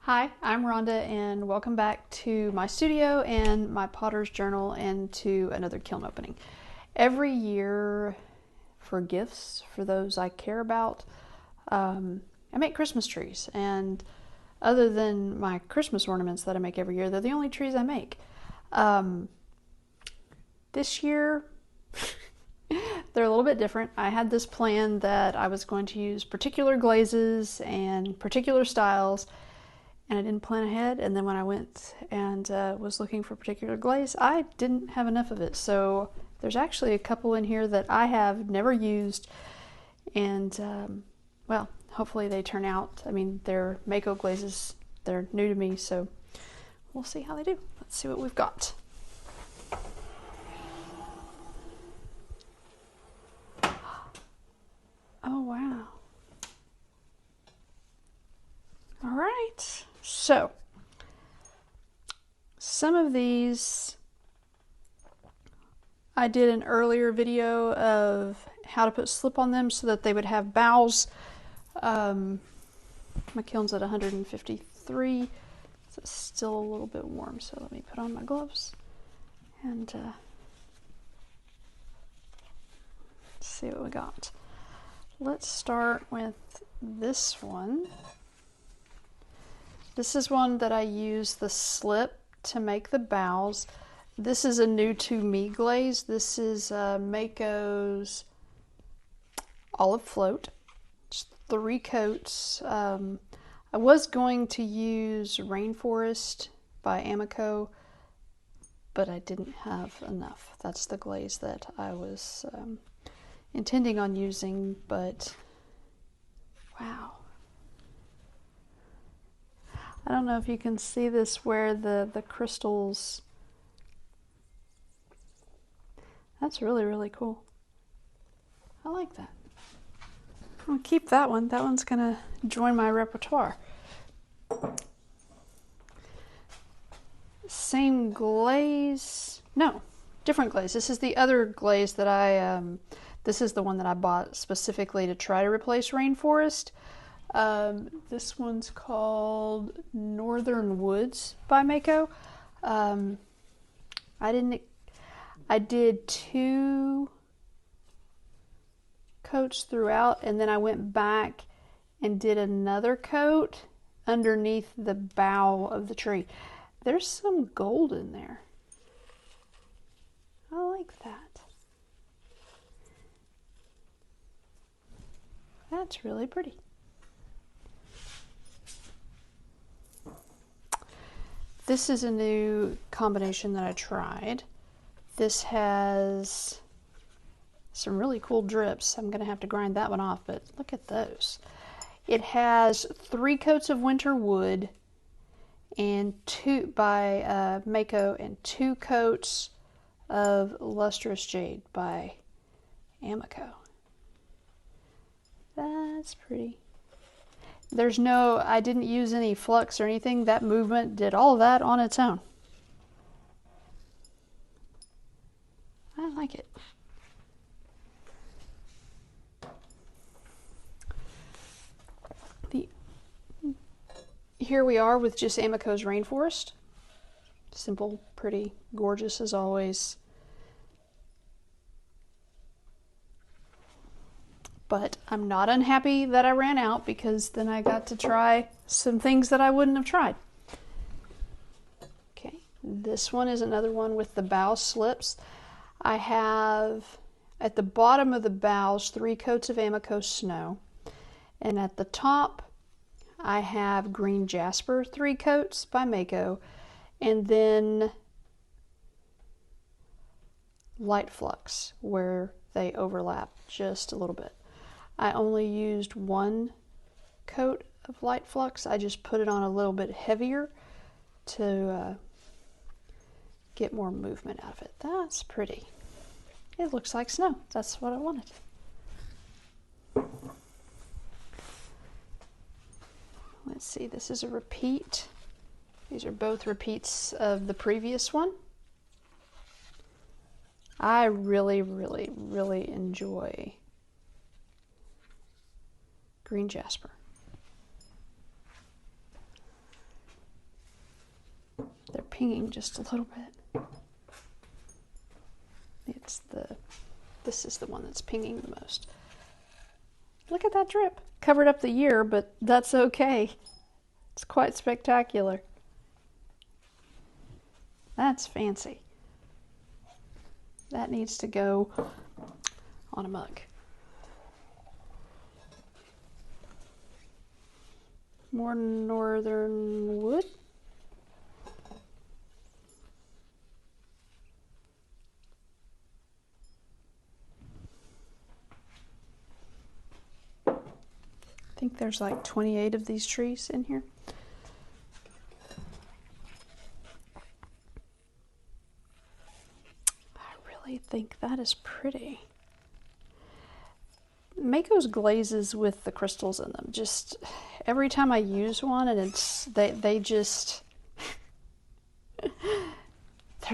Hi, I'm Rhonda and welcome back to my studio and my potter's journal and to another kiln opening. Every year for gifts for those I care about, I make Christmas trees, and other than my Christmas ornaments that I make every year, they're the only trees I make. This year they're a little bit different. I had this plan that I was going to use particular glazes and particular styles, and I didn't plan ahead, and then when I went and was looking for particular glaze, I didn't have enough of it. So there's actually a couple in here that I have never used, and well, hopefully they turn out. I mean, they're Mayco glazes, they're new to me, so we'll see how they do. Let's see what we've got. Oh wow. All right, so some of these I did an earlier video of how to put slip on them so that they would have bows. My kiln's at 153, so it's still a little bit warm, so let me put on my gloves and see what we got. Let's start with this one. This is one that I use the slip to make the bows. This is a new to me glaze. This is Mayco's Olive Float. It's 3 coats. I was going to use Rainforest by Mayco, but I didn't have enough. That's the glaze that I was intending on using, but wow. I don't know if you can see this where the crystals, that's really, really cool. I like that. I'm gonna keep that one. That one's gonna join my repertoire. Same glaze, no, different glaze. This is the other glaze that this is the one that I bought specifically to try to replace Rainforest. This one's called Northern Woods by Mayco. I did 2 coats throughout, and then I went back and did another coat underneath the bough of the tree. There's some gold in there. I like that. That's really pretty. This is a new combination that I tried. This has some really cool drips. I'm going to have to grind that one off, but look at those. It has 3 coats of winter wood and 2 by Mayco and 2 coats of lustrous jade by Mayco. That's pretty. There's no, I didn't use any flux or anything. That movement did all of that on its own. I like it. Here we are with just Mayco's Rainforest. Simple, pretty, gorgeous as always. But I'm not unhappy that I ran out, because then I got to try some things that I wouldn't have tried. Okay, this one is another one with the bow slips. I have at the bottom of the bows 3 coats of Mayco Snow, and at the top I have green Jasper 3 coats by Mayco, and then light flux where they overlap just a little bit. I only used 1 coat of light flux. I just put it on a little bit heavier to get more movement out of it. That's pretty. It looks like snow. That's what I wanted. Let's see, this is a repeat. These are both repeats of the previous one. I really, really, really enjoy green Jasper. pinging just a little bit. This is the one that's pinging the most. Look at that drip. Covered up the year, but that's okay. It's quite spectacular. That's fancy. That needs to go on a mug. More northern wood. I think there's like 28 of these trees in here. I think that is pretty. Mayco's glazes with the crystals in them, just every time I use one, and they just they're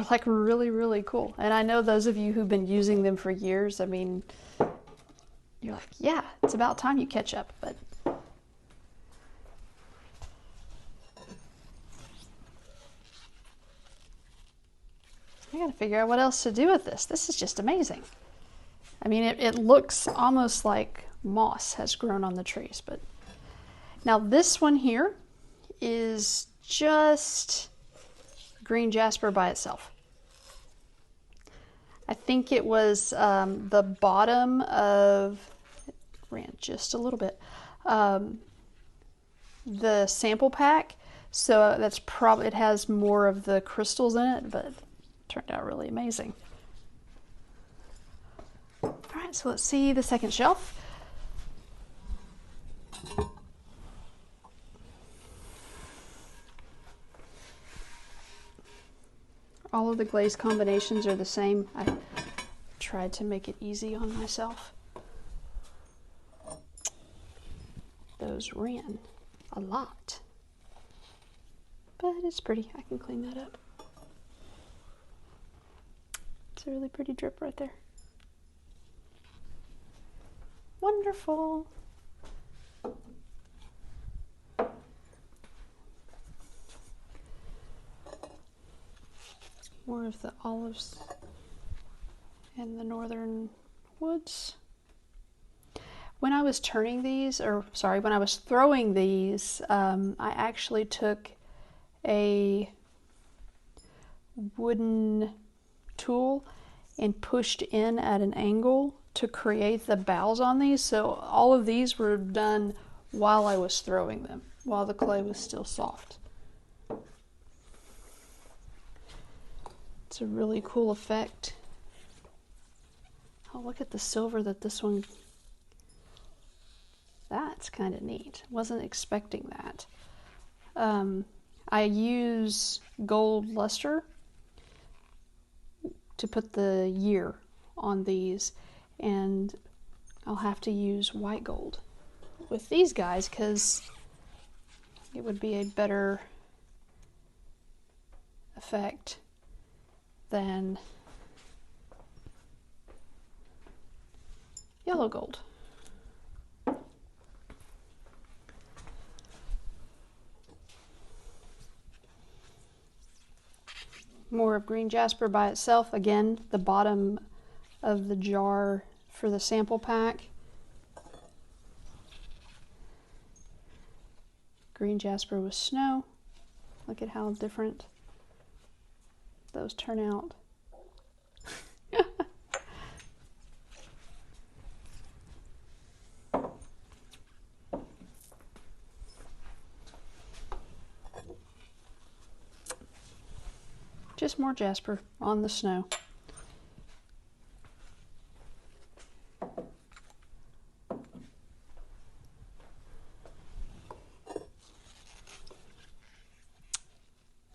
like really, really cool. And I know those of you who've been using them for years, I mean, you're like, yeah, it's about time you catch up. But I gotta figure out what else to do with this. This is just amazing. I mean, it looks almost like moss has grown on the trees. But now this one here is just green Jasper by itself. I think it was the bottom of, it ran just a little bit, the sample pack. So that's probably, it has more of the crystals in it, but it turned out really amazing. All right, so let's see the second shelf. All of the glaze combinations are the same. I tried to make it easy on myself. Those ran a lot, but it's pretty. I can clean that up. It's a really pretty drip right there. Wonderful. More of the olives and the northern woods. When I was turning these, or sorry, when I was throwing these, I actually took a wooden tool and pushed in at an angle to create the boughs on these. So all of these were done while I was throwing them, while the clay was still soft. It's a really cool effect. Oh, look at the silver that this one, that's kind of neat. Wasn't expecting that. I use gold luster to put the year on these, and I'll have to use white gold with these guys because it would be a better effect than yellow gold. More of green Jasper by itself. Again, the bottom of the jar for the sample pack. Green Jasper with snow. Look at how different those turn out. Just more Jasper on the snow.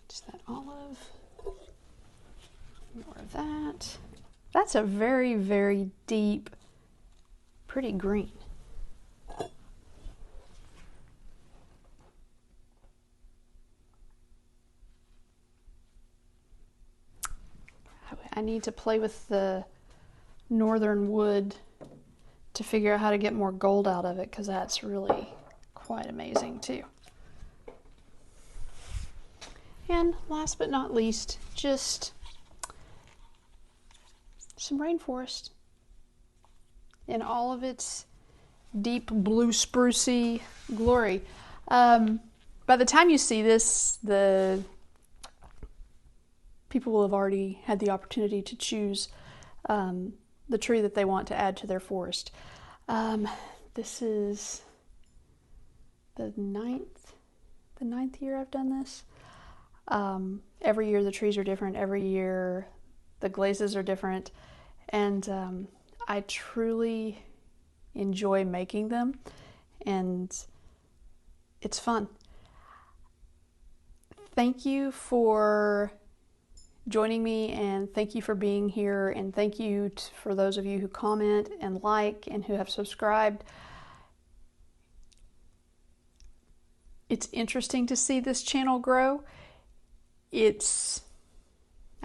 Just that olive. More of that. That's a very, very deep, pretty green. I need to play with the northern wood to figure out how to get more gold out of it, because that's really quite amazing too. And last but not least, just some rainforest in all of its deep blue sprucey glory. By the time you see this, the people will have already had the opportunity to choose the tree that they want to add to their forest. This is the ninth year I've done this. Every year the trees are different. Every year the glazes are different. And I truly enjoy making them, and it's fun. Thank you for joining me, and thank you for being here, and thank you for those of you who comment and like and who have subscribed. It's interesting to see this channel grow.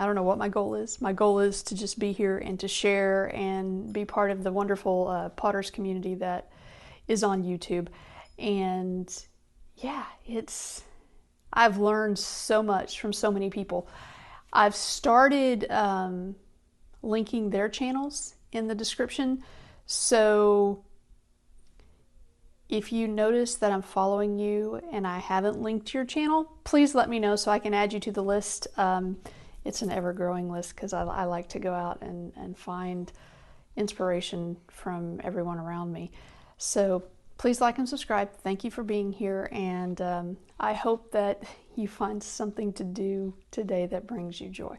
I don't know what my goal is. My goal is to just be here and to share and be part of the wonderful potters community that is on YouTube. And yeah, I've learned so much from so many people. I've started linking their channels in the description. So if you notice that I'm following you and I haven't linked your channel, please let me know so I can add you to the list. It's an ever-growing list because I like to go out and find inspiration from everyone around me. So please like and subscribe. Thank you for being here, and I hope that you find something to do today that brings you joy.